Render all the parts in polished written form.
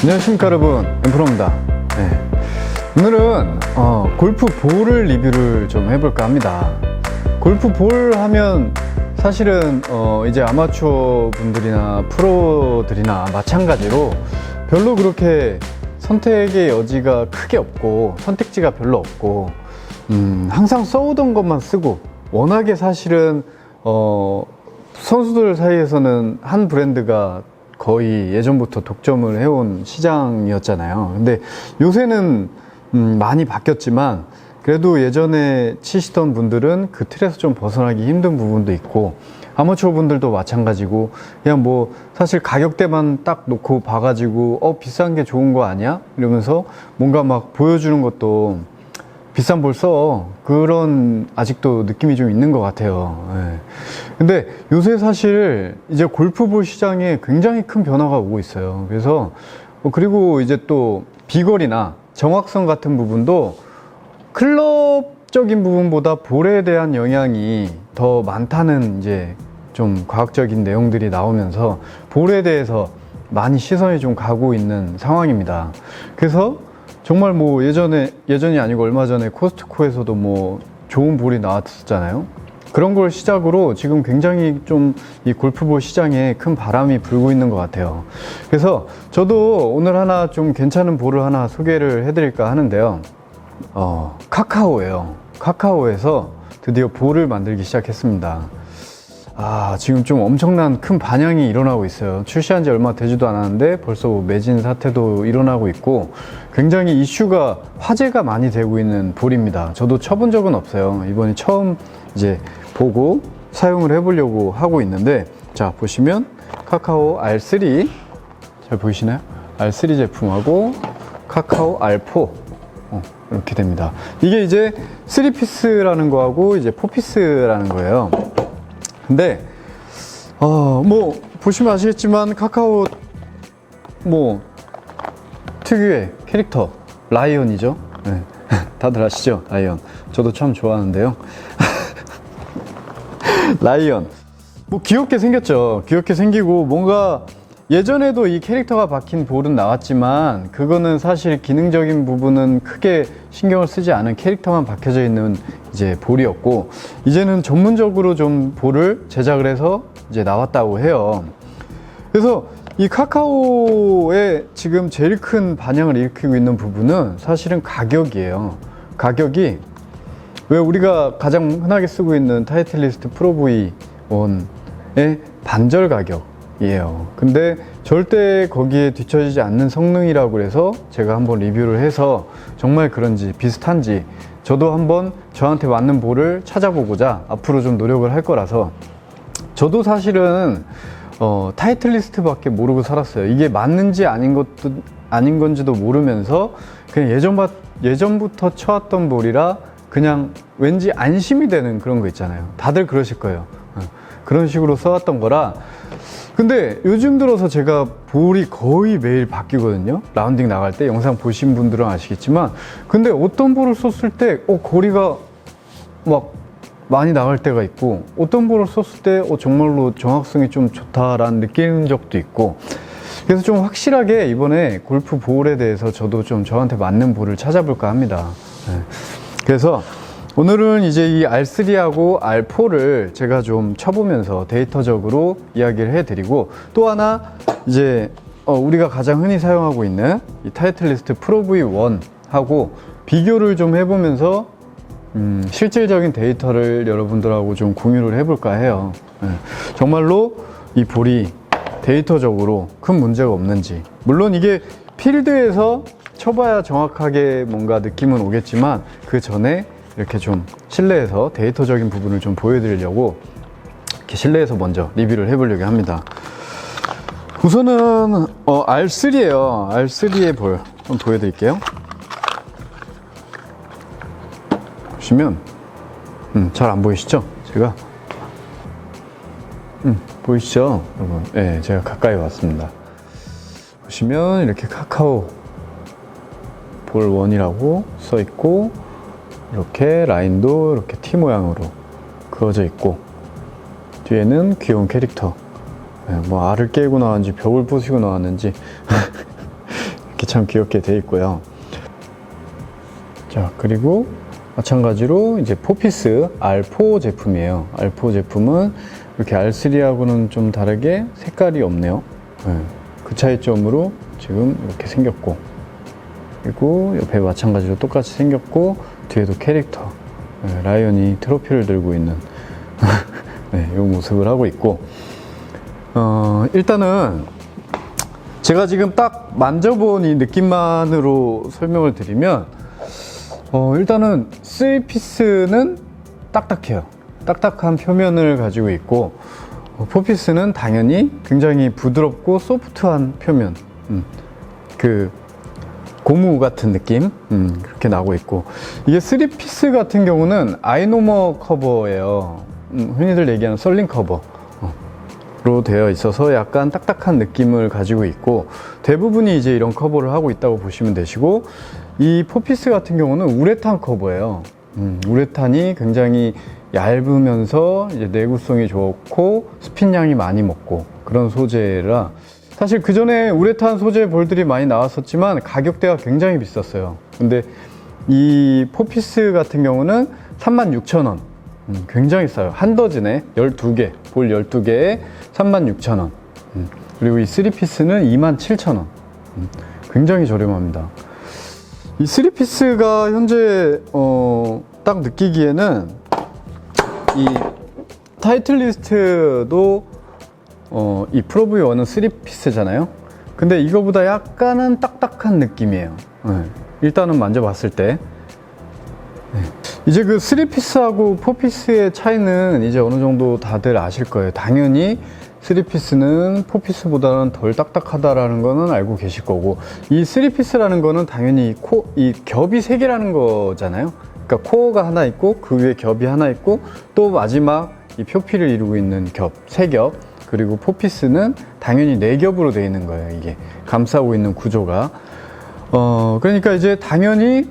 안녕하십니까 여러분, 엠프로입니다. 네. 오늘은 골프 볼을 리뷰를 좀 해볼까 합니다. 골프 볼 하면 사실은 이제 아마추어 분들이나 프로들이나 마찬가지로 별로 그렇게 선택의 여지가 크게 없고 선택지가 별로 없고 항상 써오던 것만 쓰고, 워낙에 사실은 선수들 사이에서는 한 브랜드가 거의 예전부터 독점을 해온 시장이었잖아요. 근데 요새는 많이 바뀌었지만 그래도 예전에 치시던 분들은 그 틀에서 좀 벗어나기 힘든 부분도 있고, 아마추어 분들도 마찬가지고, 그냥 뭐 사실 가격대만 딱 놓고 봐가지고 비싼 게 좋은 거 아니야? 이러면서 뭔가 막 보여주는 것도 비싼 볼 써, 그런 아직도 느낌이 좀 있는 것 같아요. 네. 근데 요새 사실 이제 골프볼 시장에 굉장히 큰 변화가 오고 있어요. 그래서 그리고 이제 또 비거리나 정확성 같은 부분도 클럽적인 부분보다 볼에 대한 영향이 더 많다는 이제 좀 과학적인 내용들이 나오면서 볼에 대해서 많이 시선이 좀 가고 있는 상황입니다. 그래서 정말 뭐 예전이 아니고 얼마 전에 코스트코에서도 뭐 좋은 볼이 나왔었잖아요. 그런 걸 시작으로 지금 굉장히 좀 이 골프볼 시장에 큰 바람이 불고 있는 것 같아요. 그래서 저도 오늘 하나 좀 괜찮은 볼을 하나 소개를 해드릴까 하는데요. 카카오예요. 카카오에서 드디어 볼을 만들기 시작했습니다. 지금 좀 엄청난 큰 반향이 일어나고 있어요. 출시한 지 얼마 되지도 않았는데 벌써 매진 사태도 일어나고 있고, 굉장히 이슈가, 화제가 많이 되고 있는 볼입니다. 저도 쳐본 적은 없어요. 이번에 처음 이제 보고 사용을 해보려고 하고 있는데, 자, 보시면 카카오 R3, 잘 보이시나요? R3 제품하고 카카오 R4 이렇게 됩니다. 이게 이제 3피스라는 거하고 이제 4피스라는 거예요. 근데 뭐 보시면 아시겠지만 카카오 뭐 특유의 캐릭터 라이언이죠. 네. 다들 아시죠? 라이언. 저도 참 좋아하는데요. 라이언. 뭐 귀엽게 생겼죠. 귀엽게 생기고, 뭔가 예전에도 이 캐릭터가 박힌 볼은 나왔지만 그거는 사실 기능적인 부분은 크게 신경을 쓰지 않은 캐릭터만 박혀져 있는 이제 볼이었고, 이제는 전문적으로 좀 볼을 제작을 해서 이제 나왔다고 해요. 그래서 이 카카오의 지금 제일 큰 반향을 일으키고 있는 부분은 사실은 가격이에요. 가격이, 왜 우리가 가장 흔하게 쓰고 있는 타이틀리스트 프로 V1의 반절 가격이에요. 근데 절대 거기에 뒤처지지 않는 성능이라고 해서 제가 한번 리뷰를 해서 정말 그런지 비슷한지 저도 한번 저한테 맞는 볼을 찾아보고자 앞으로 좀 노력을 할 거라서, 저도 사실은 타이틀리스트 밖에 모르고 살았어요. 이게 맞는지 아닌 건지도 모르면서 그냥 예전부터 쳐왔던 볼이라 그냥 왠지 안심이 되는 그런 거 있잖아요. 다들 그러실 거예요. 그런 식으로 써왔던 거라. 근데 요즘 들어서 제가 볼이 거의 매일 바뀌거든요. 라운딩 나갈 때 영상 보신 분들은 아시겠지만, 근데 어떤 볼을 썼을 때 거리가 막 많이 나갈 때가 있고, 어떤 볼을 썼을 때 정말로 정확성이 좀 좋다라는 느끼는 적도 있고, 그래서 좀 확실하게 이번에 골프 볼에 대해서 저도 좀 저한테 맞는 볼을 찾아볼까 합니다. 네. 그래서 오늘은 이제 이 R3하고 R4를 제가 좀 쳐보면서 데이터적으로 이야기를 해드리고, 또 하나 이제 우리가 가장 흔히 사용하고 있는 이 타이틀리스트 프로 V1하고 비교를 좀 해보면서 실질적인 데이터를 여러분들하고 좀 공유를 해볼까 해요. 네. 정말로 이 볼이 데이터적으로 큰 문제가 없는지, 물론 이게 필드에서 쳐봐야 정확하게 뭔가 느낌은 오겠지만 그 전에 이렇게 좀 실내에서 데이터적인 부분을 좀 보여드리려고 이렇게 실내에서 먼저 리뷰를 해보려고 합니다. 우선은 R3예요. R3의 볼 한번 보여드릴게요. 보시면 잘 안 보이시죠? 제가 보이시죠? 여러분, 네, 제가 가까이 왔습니다. 보시면 이렇게 카카오 볼 1이라고 써 있고, 이렇게 라인도 이렇게 T 모양으로 그어져 있고, 뒤에는 귀여운 캐릭터, 뭐 알을 깨고 나왔는지 벽을 부수고 나왔는지 이렇게 참 귀엽게 되어 있고요. 자, 그리고 마찬가지로 이제 포피스 R4 제품이에요. R4 제품은 이렇게 R3하고는 좀 다르게 색깔이 없네요. 네, 그 차이점으로 지금 이렇게 생겼고, 그리고 옆에 마찬가지로 똑같이 생겼고, 뒤에도 캐릭터, 네, 라이언이 트로피를 들고 있는 네, 이 모습을 하고 있고, 일단은 제가 지금 딱 만져본 이 느낌만으로 설명을 드리면, 일단은 3피스는 딱딱해요. 딱딱한 표면을 가지고 있고, 포피스는 당연히 굉장히 부드럽고 소프트한 표면, 그 고무 같은 느낌, 그렇게 나고 있고, 이게 3피스 같은 경우는 아이노머 커버예요. 흔히들 얘기하는 썰링 커버로 되어 있어서 약간 딱딱한 느낌을 가지고 있고, 대부분이 이제 이런 커버를 하고 있다고 보시면 되시고, 이 포피스 같은 경우는 우레탄 커버예요. 우레탄이 굉장히 얇으면서 이제 내구성이 좋고 스핀량이 많이 먹고 그런 소재라, 사실 그 전에 우레탄 소재 볼들이 많이 나왔었지만 가격대가 굉장히 비쌌어요. 근데 이 포피스 같은 경우는 36,000원, 굉장히 싸요. 한 더즌에 12개, 볼 12개에 36,000원. 그리고 이 3피스는 27,000원. 굉장히 저렴합니다. 이 3피스가 현재 딱 느끼기에는 이 타이틀 리스트도 이 프로 V1은 3피스잖아요. 근데 이거보다 약간은 딱딱한 느낌이에요. 네. 일단은 만져봤을 때. 네. 이제 그 3피스하고 4피스의 차이는 이제 어느 정도 다들 아실 거예요. 당연히 3피스는 4피스보다는 덜 딱딱하다라는 거는 알고 계실 거고, 이 3피스라는 거는 당연히 이 겹이 3개라는 거잖아요. 그러니까 코어가 하나 있고 그 위에 겹이 하나 있고 또 마지막 이 표피를 이루고 있는 겹, 3겹, 그리고 4피스는 당연히 4겹으로 되어 있는 거예요. 이게 감싸고 있는 구조가. 그러니까 이제 당연히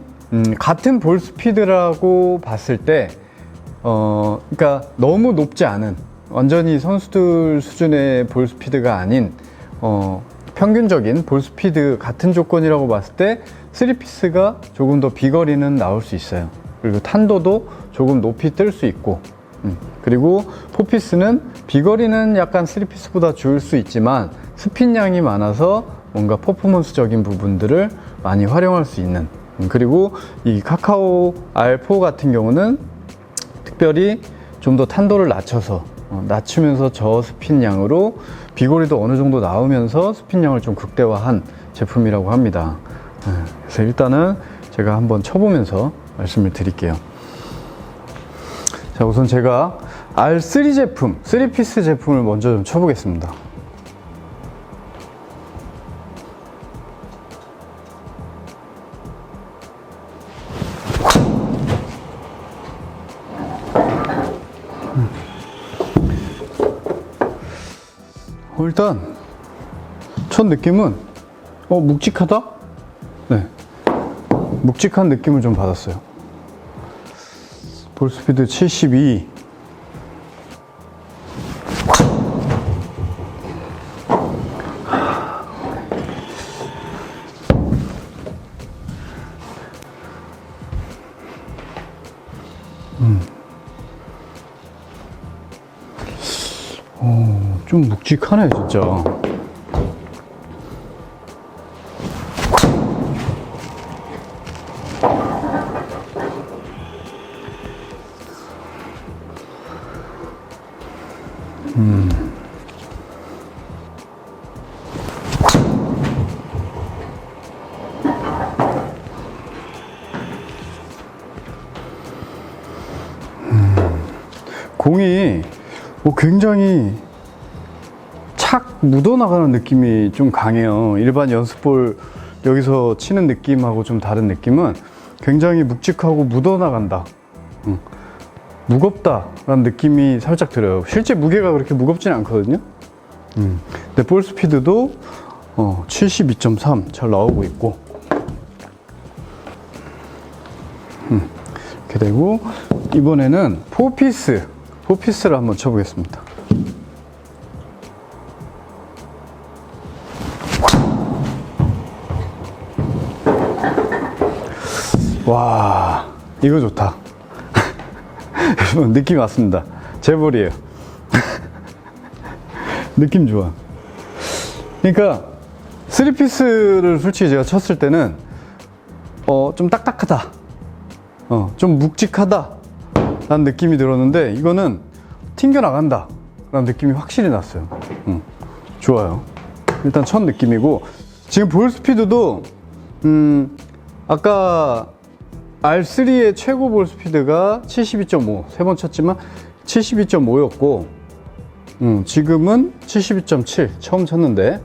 같은 볼 스피드라고 봤을 때 그러니까 너무 높지 않은, 완전히 선수들 수준의 볼 스피드가 아닌 평균적인 볼 스피드 같은 조건이라고 봤을 때 3피스가 조금 더 비거리는 나올 수 있어요. 그리고 탄도도 조금 높이 뜰 수 있고, 그리고 4피스는 비거리는 약간 3피스보다 줄 수 있지만 스핀량이 많아서 뭔가 퍼포먼스적인 부분들을 많이 활용할 수 있는, 그리고 이 카카오 R4 같은 경우는 특별히 좀 더 탄도를 낮추면서 저스핀량으로 비거리도 어느 정도 나오면서 스핀량을 좀 극대화한 제품이라고 합니다. 그래서 일단은 제가 한번 쳐보면서 말씀을 드릴게요. 자, 우선 제가 R3 제품, 3피스 제품을 먼저 좀 쳐보겠습니다. 일단 첫 느낌은 묵직하다? 네, 묵직한 느낌을 좀 받았어요. 볼 스피드 72. 좀 묵직하네 진짜. 공이 굉장히 착 묻어나가는 느낌이 좀 강해요. 일반 연습볼 여기서 치는 느낌하고 좀 다른 느낌은 굉장히 묵직하고 묻어나간다, 무겁다라는 느낌이 살짝 들어요. 실제 무게가 그렇게 무겁지는 않거든요. 근데 볼 스피드도 72.3 잘 나오고 있고, 이렇게 되고, 이번에는 4피스를 한번 쳐보겠습니다. 이거 좋다. 여러분, 느낌 왔습니다. 제 볼이에요. 느낌 좋아. 그러니까 3피스를 솔직히 제가 쳤을 때는 좀 딱딱하다, 좀 묵직하다 라는 느낌이 들었는데, 이거는 튕겨나간다 라는 느낌이 확실히 났어요. 좋아요. 일단 첫 느낌이고, 지금 볼 스피드도 아까 R3의 최고 볼 스피드가 72.5, 세 번 쳤지만 72.5였고, 지금은 72.7 처음 쳤는데,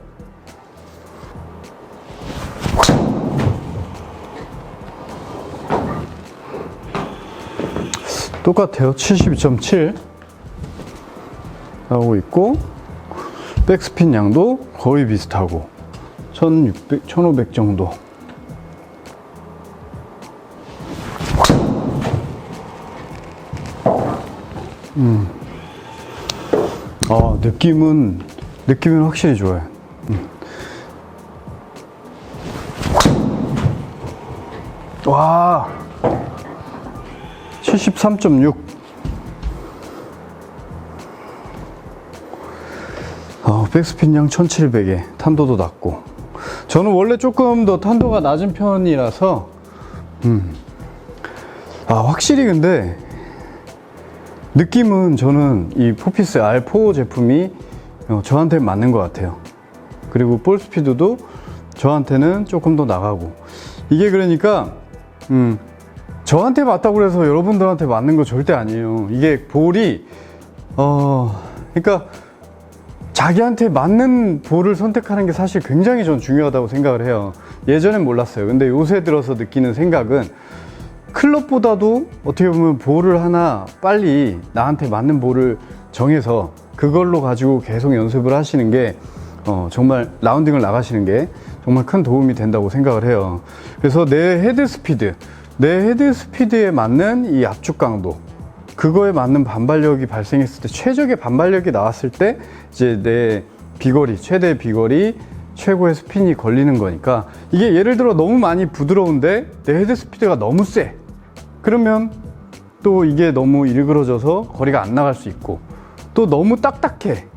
똑같아요. 72.7 나오고 있고, 백스핀 양도 거의 비슷하고 1600, 1500 정도. 느낌은 확실히 좋아요. 와, 73.6. 백스핀 양 1700에 탄도도 낮고, 저는 원래 조금 더 탄도가 낮은 편이라서 확실히 근데 느낌은 저는 이 포피스 R4 제품이 저한테 맞는 것 같아요. 그리고 볼 스피드도 저한테는 조금 더 나가고, 이게 그러니까 저한테 맞다고 해서 여러분들한테 맞는 거 절대 아니에요. 이게 볼이 그러니까 자기한테 맞는 볼을 선택하는 게 사실 굉장히 전 중요하다고 생각을 해요. 예전엔 몰랐어요. 근데 요새 들어서 느끼는 생각은, 클럽보다도 어떻게 보면 볼을 하나 빨리 나한테 맞는 볼을 정해서 그걸로 가지고 계속 연습을 하시는 게 정말 라운딩을 나가시는 게 정말 큰 도움이 된다고 생각을 해요. 그래서 내 헤드 스피드에 맞는 이 압축 강도, 그거에 맞는 반발력이 발생했을 때, 최적의 반발력이 나왔을 때 이제 내 비거리, 최대 비거리, 최고의 스핀이 걸리는 거니까, 이게 예를 들어 너무 많이 부드러운데 내 헤드 스피드가 너무 세, 그러면 또 이게 너무 일그러져서 거리가 안 나갈 수 있고, 또 너무 딱딱해,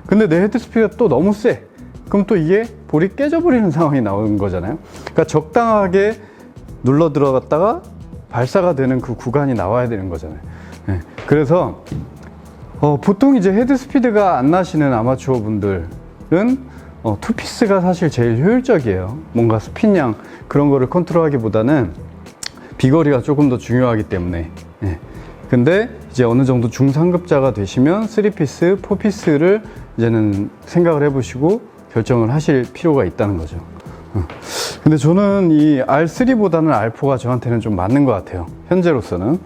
근데 내 헤드 스피드가 또 너무 세, 그럼 또 이게 볼이 깨져버리는 상황이 나오는 거잖아요. 그러니까 적당하게 눌러 들어갔다가 발사가 되는 그 구간이 나와야 되는 거잖아요. 그래서 보통 이제 헤드 스피드가 안 나시는 아마추어 분들은 투피스가 사실 제일 효율적이에요. 뭔가 스핀량 그런 거를 컨트롤하기보다는 비거리가 조금 더 중요하기 때문에. 근데 이제 어느 정도 중상급자가 되시면 3피스, 4피스를 이제는 생각을 해보시고 결정을 하실 필요가 있다는 거죠. 근데 저는 이 R3보다는 R4가 저한테는 좀 맞는 것 같아요, 현재로서는.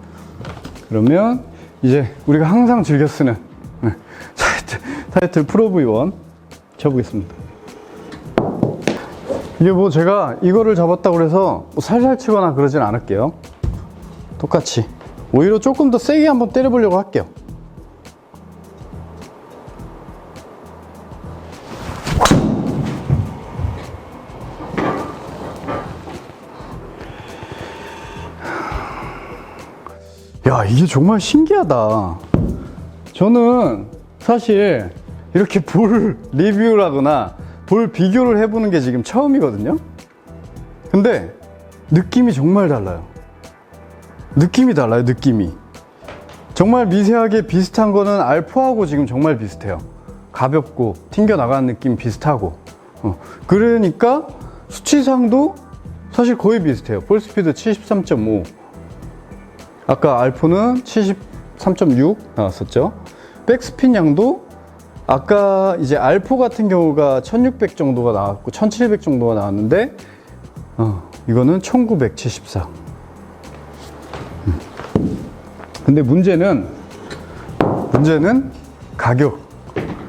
그러면 이제 우리가 항상 즐겨 쓰는 타이틀 프로 V1 쳐보겠습니다. 이게 뭐 제가 이거를 잡았다고 해서 뭐 살살 치거나 그러진 않을게요. 똑같이 오히려 조금 더 세게 한번 때려보려고 할게요. 야, 이게 정말 신기하다. 저는 사실 이렇게 볼 리뷰를 하거나 볼 비교를 해보는 게 지금 처음이거든요. 근데 느낌이 정말 달라요. 느낌이 달라요. 느낌이 정말 미세하게 비슷한 거는 R4하고 지금 정말 비슷해요. 가볍고 튕겨나가는 느낌 비슷하고, 그러니까 수치상도 사실 거의 비슷해요. 볼 스피드 73.5, 아까 R4는 73.6 나왔었죠. 백스핀 양도 아까 이제 R4 같은 경우가 1600 정도가 나왔고 1700 정도가 나왔는데, 이거는 1974. 근데 문제는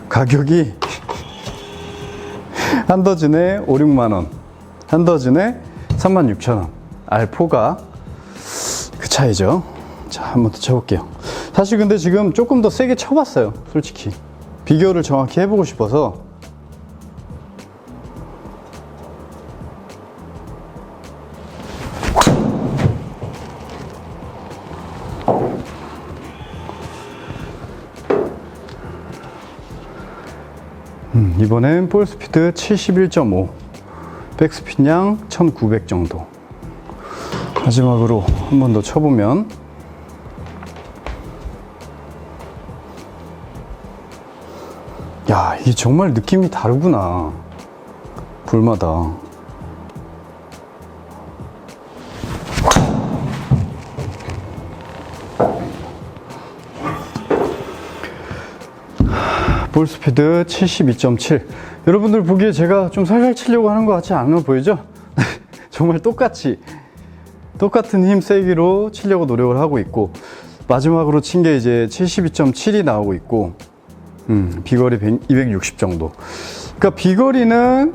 가격이 한 더즌에 5, 6만원, 한 더즌에 36,000원. R4가 그 차이죠. 자, 한번 더 쳐볼게요. 사실 근데 지금 조금 더 세게 쳐봤어요. 솔직히 비교를 정확히 해보고 싶어서. 이번엔 볼 스피드 71.5, 백스핀 양 1900 정도. 마지막으로 한 번 더 쳐보면, 야, 이게 정말 느낌이 다르구나, 볼마다. 볼 스피드 72.7. 여러분들 보기에 제가 좀 살살 치려고 하는 것 같지 않아 보이죠? 정말 똑같은 힘 세기로 치려고 노력을 하고 있고, 마지막으로 친 게 이제 72.7이 나오고 있고, 비거리 260 정도. 그러니까 비거리는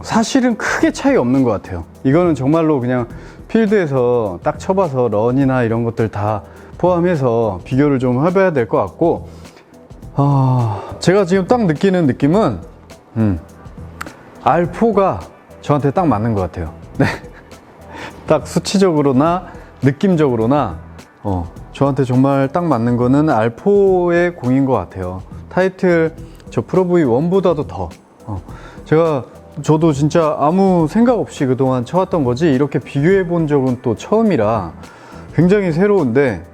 사실은 크게 차이 없는 것 같아요. 이거는 정말로 그냥 필드에서 딱 쳐봐서 런이나 이런 것들 다 포함해서 비교를 좀 해봐야 될 것 같고, 제가 지금 딱 느끼는 느낌은 R4가 저한테 딱 맞는 것 같아요. 네. 딱 수치적으로나 느낌적으로나 저한테 정말 딱 맞는 거는 R4의 공인 것 같아요. 타이틀 저 프로 V1보다도 더 저도 진짜 아무 생각 없이 그동안 쳐왔던 거지, 이렇게 비교해 본 적은 또 처음이라 굉장히 새로운데,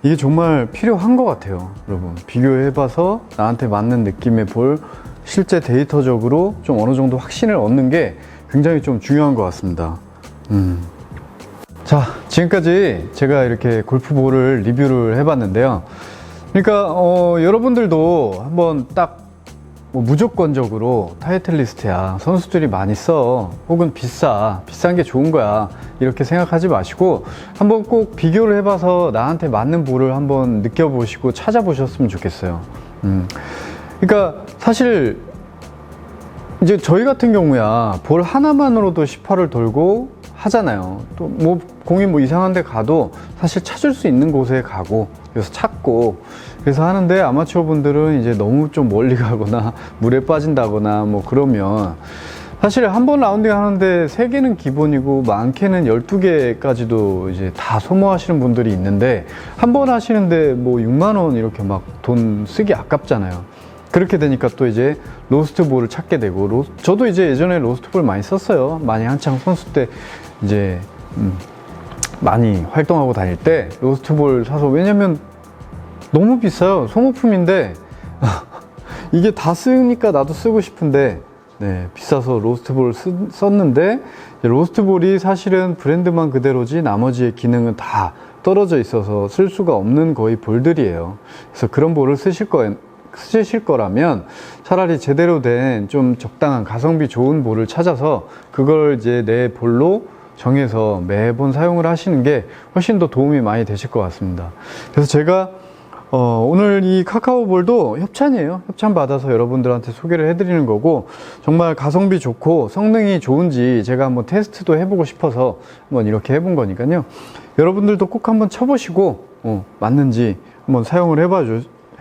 이게 정말 필요한 것 같아요. 여러분, 비교해봐서 나한테 맞는 느낌의 볼, 실제 데이터적으로 좀 어느 정도 확신을 얻는 게 굉장히 좀 중요한 것 같습니다. 자, 지금까지 제가 이렇게 골프볼을 리뷰를 해봤는데요. 그러니까 여러분들도 한번 딱 무조건적으로 타이틀 리스트야, 선수들이 많이 써, 혹은 비싼 게 좋은 거야, 이렇게 생각하지 마시고 한번 꼭 비교를 해봐서 나한테 맞는 볼을 한번 느껴보시고 찾아보셨으면 좋겠어요. 그러니까 사실 이제 저희 같은 경우야 볼 하나만으로도 18을 돌고 하잖아요. 또 뭐 공이 뭐 이상한 데 가도 사실 찾을 수 있는 곳에 가고, 그래서 찾고, 그래서 하는데, 아마추어 분들은 이제 너무 좀 멀리 가거나 물에 빠진다거나 뭐 그러면 사실 한 번 라운딩 하는데 3개는 기본이고 많게는 12개까지도 이제 다 소모하시는 분들이 있는데, 한 번 하시는데 뭐 6만 원 이렇게 막 돈 쓰기 아깝잖아요. 그렇게 되니까 또 이제 로스트 볼을 찾게 되고, 저도 이제 예전에 로스트 볼 많이 썼어요. 많이 한창 선수 때 이제 많이 활동하고 다닐 때 로스트 볼 사서, 왜냐면 너무 비싸요. 소모품인데 이게 다 쓰니까 나도 쓰고 싶은데, 네, 비싸서 로스트볼 썼는데, 로스트볼이 사실은 브랜드만 그대로지 나머지의 기능은 다 떨어져 있어서 쓸 수가 없는 거의 볼들이에요. 그래서 그런 볼을 쓰실 거라면 차라리 제대로 된 좀 적당한 가성비 좋은 볼을 찾아서 그걸 이제 내 볼로 정해서 매번 사용을 하시는 게 훨씬 더 도움이 많이 되실 것 같습니다. 그래서 제가 오늘 이 카카오볼도 협찬이에요. 협찬 받아서 여러분들한테 소개를 해드리는 거고, 정말 가성비 좋고 성능이 좋은지 제가 한번 테스트도 해보고 싶어서 한번 이렇게 해본 거니까요. 여러분들도 꼭 한번 쳐보시고 맞는지 한번 사용을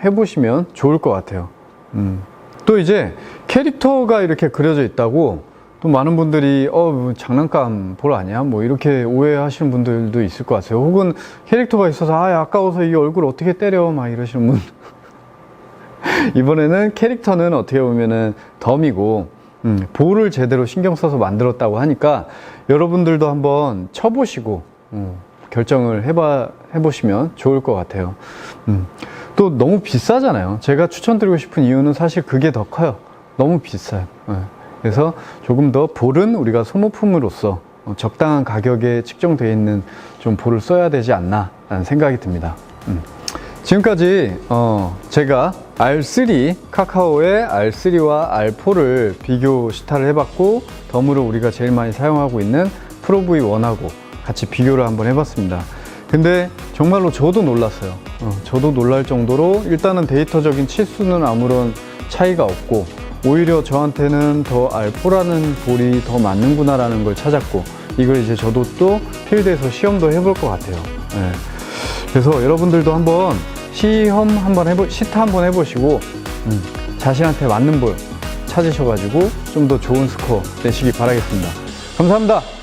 해보시면 좋을 것 같아요. 또 이제 캐릭터가 이렇게 그려져 있다고 또 많은 분들이 장난감 볼 아니야? 뭐 이렇게 오해하시는 분들도 있을 것 같아요. 혹은 캐릭터가 있어서 아까워서 이 얼굴 어떻게 때려 막 이러시는 분. 이번에는 캐릭터는 어떻게 보면은 덤이고 볼을 제대로 신경 써서 만들었다고 하니까 여러분들도 한번 쳐보시고 결정을 해보시면 좋을 것 같아요. 또 너무 비싸잖아요. 제가 추천드리고 싶은 이유는 사실 그게 더 커요. 너무 비싸요. 그래서 조금 더 볼은 우리가 소모품으로서 적당한 가격에 측정되어 있는 좀 볼을 써야 되지 않나 라는 생각이 듭니다. 지금까지 제가 R3, 카카오의 R3와 R4를 비교 시타를 해봤고, 덤으로 우리가 제일 많이 사용하고 있는 프로 V1하고 같이 비교를 한번 해봤습니다. 근데 정말로 저도 놀랐어요. 저도 놀랄 정도로 일단은 데이터적인 치수는 아무런 차이가 없고, 오히려 저한테는 더 R4라는 볼이 더 맞는구나 라는 걸 찾았고, 이걸 이제 저도 또 필드에서 시험도 해볼 것 같아요. 네. 그래서 여러분들도 한번 시타 한번 해보시고 자신한테 맞는 볼 찾으셔가지고 좀 더 좋은 스코어 내시기 바라겠습니다. 감사합니다.